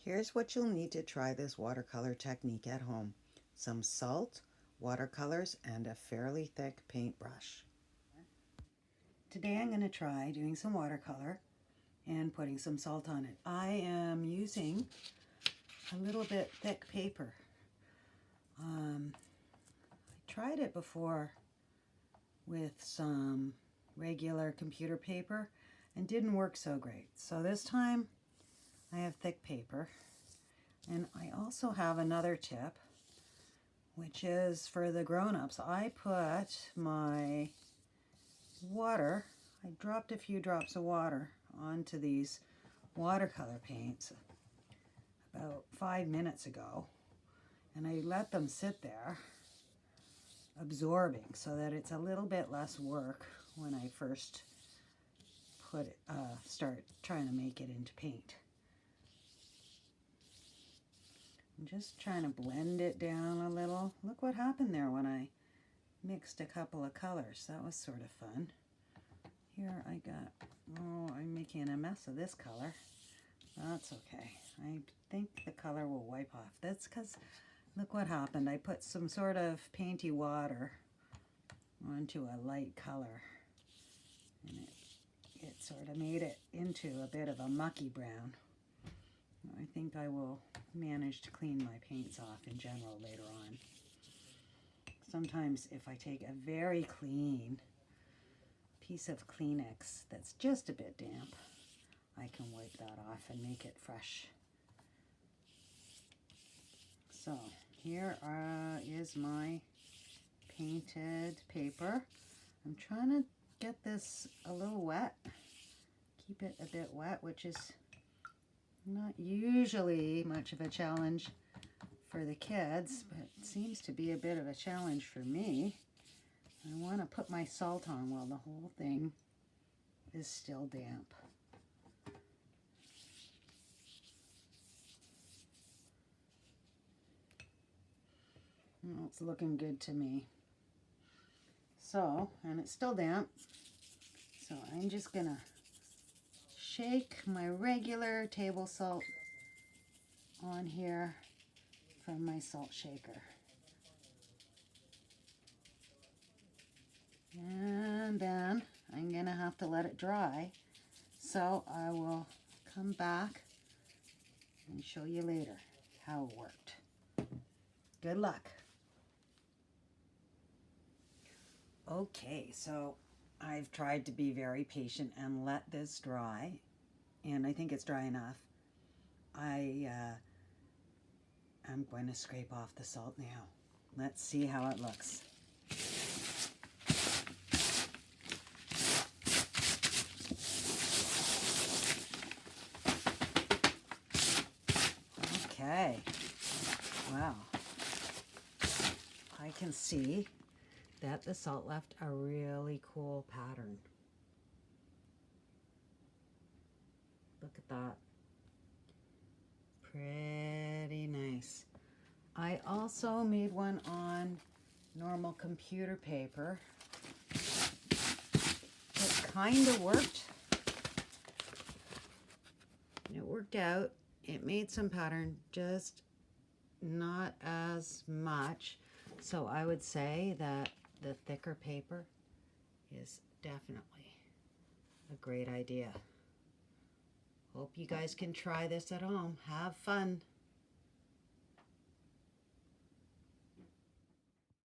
Here's what you'll need to try this watercolor technique at home. Some salt, watercolors, and a fairly thick paintbrush. Today I'm going to try doing some watercolor and putting some salt on it. I am using a little bit thick paper. I tried it before with some regular computer paper and didn't work so great. So this time I have thick paper, and I also have another tip, which is for the grown-ups. I put my water, I dropped a few drops of water onto these watercolor paints about 5 minutes ago, and I let them sit there absorbing so that it's a little bit less work when I first put it, start trying to make it into paint. I'm just trying to blend it down a little. Look what happened there when I mixed a couple of colors. That was sort of fun. Here I got, I'm making a mess of this color. That's okay. I think the color will wipe off. That's because, look what happened. I put some sort of painty water onto a light color, and it sort of made it into a bit of a mucky brown. I think I will manage to clean my paints off in general later on. Sometimes if I take a very clean piece of Kleenex that's just a bit damp, I can wipe that off and make it fresh. So here is my painted paper. I'm trying to get this a little wet, keep it a bit wet, which is not usually much of a challenge for the kids, but it seems to be a bit of a challenge for me. I want to put my salt on while the whole thing is still damp. Well, it's looking good to me. So, and it's still damp, so I'm just gonna shake my regular table salt on here from my salt shaker. And then I'm gonna have to let it dry, so I will come back and show you later how it worked. Good luck. Okay, so I've tried to be very patient and let this dry, and I think it's dry enough. I'm going to scrape off the salt now. Let's see how it looks. Okay, wow. I can see that the salt left a really cool pattern. Look at that. Pretty nice. I also made one on normal computer paper. It kind of worked. It worked out. It made some pattern, just not as much. So I would say that the thicker paper is definitely a great idea. Hope you guys can try this at home. Have fun.